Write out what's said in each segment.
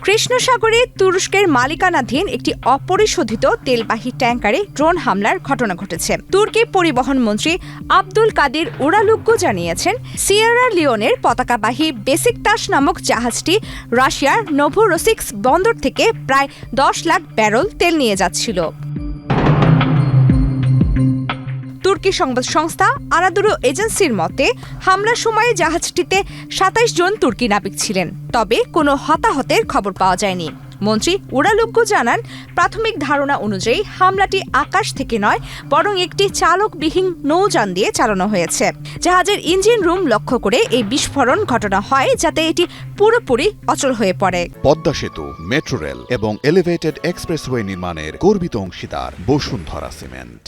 কৃষ্ণ সাগরে তুরস্কের মালিকানাধীন একটি অপরিশোধিত তেলবাহী ট্যাঙ্কারে ড্রোন হামলার ঘটনা ঘটেছে। তুর্কি পরিবহন মন্ত্রী আব্দুল কাদির উরালুগ্গু জানিয়েছেন, সিয়েরা লিওনের পতাকাবাহী বেসিকতাস নামক জাহাজটি রাশিয়ার নোভোরোসিস্ক বন্দর থেকে প্রায় 10 লাখ ব্যারেল তেল নিয়ে যাচ্ছিল। তুর্কি সংবাদ সংস্থা আনাদুলু এজেন্সির মতে, হামলার সময় জাহাজটিতে 27 জন তুর্কি নাবিক ছিলেন, তবে কোনো হতাহতের খবর পাওয়া যায়নি। মন্ত্রী উরালুগ্গু জানান, প্রাথমিক ধারণা অনুযায়ী হামলাটি আকাশ থেকে নয়, বরং একটি চালকবিহীন নৌযান দিয়ে চালানো হয়েছে। জাহাজের ইঞ্জিন রুম লক্ষ্য করে এই বিস্ফোরণ ঘটনা হয়, যাতে এটি পুরোপুরি অচল হয়ে পড়ে। পদ্মা সেতু, মেট্রো রেল এবং এলিভেটেড এক্সপ্রেসওয়ে নির্মাণের গর্বিত অংশীদার বসুন্ধরা সিমেন্ট।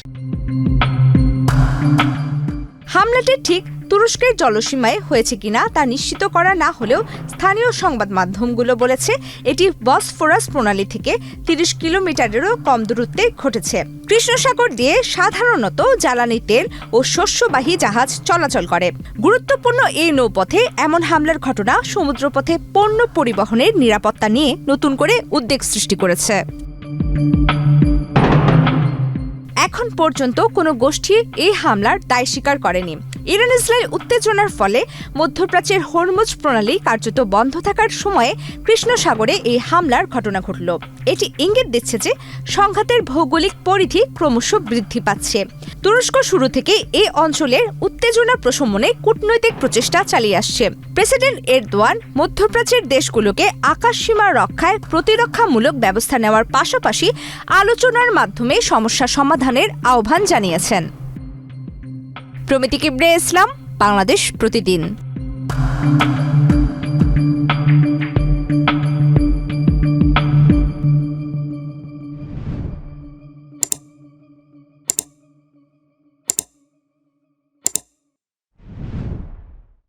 হামলাটি ঠিক তুরস্কের জলসীমায় হয়েছে কিনা তা নিশ্চিত করা না হলেও স্থানীয় সংবাদ মাধ্যমগুলো বলেছে এটি বসফোরাস প্রণালী থেকে 30 কিলোমিটারেরও কম দূরত্বে ঘটেছে। কৃষ্ণ সাগর দিয়ে সাধারণত জ্বালানি তেল ও শস্যবাহী জাহাজ চলাচল করে। গুরুত্বপূর্ণ এই নৌপথে এমন হামলার ঘটনা সমুদ্রপথে পণ্য পরিবহনের নিরাপত্তা নিয়ে নতুন করে উদ্বেগ সৃষ্টি করেছে। এখন পর্যন্ত কোনো গোষ্ঠী এই হামলার দায় স্বীকার করেনি। ইরান ইসরায়েল উত্তেজনার ফলে মধ্যপ্রাচ্যের হরমুজ প্রণালী কার্যত বন্ধ থাকার সময়ে কৃষ্ণ সাগরে এই হামলার ঘটনা ঘটল। এটি ইঙ্গিত দিচ্ছে যে সংঘাতের ভৌগোলিক পরিধি ক্রমশ বৃদ্ধি পাচ্ছে। তুরস্ক শুরু থেকে এই অঞ্চলের উত্তেজনা প্রশমনে কূটনৈতিক প্রচেষ্টা চালিয়ে আসছে। প্রেসিডেন্ট এরদোয়ান মধ্যপ্রাচ্যের দেশগুলোকে আকাশসীমা রক্ষায় প্রতিরক্ষামূলক ব্যবস্থা নেওয়ার পাশাপাশি আলোচনার মাধ্যমে সমস্যা সমাধানের আহ্বান জানিয়েছেন। প্রমিতি কিবরে ইসলাম, বাংলাদেশ প্রতিদিন।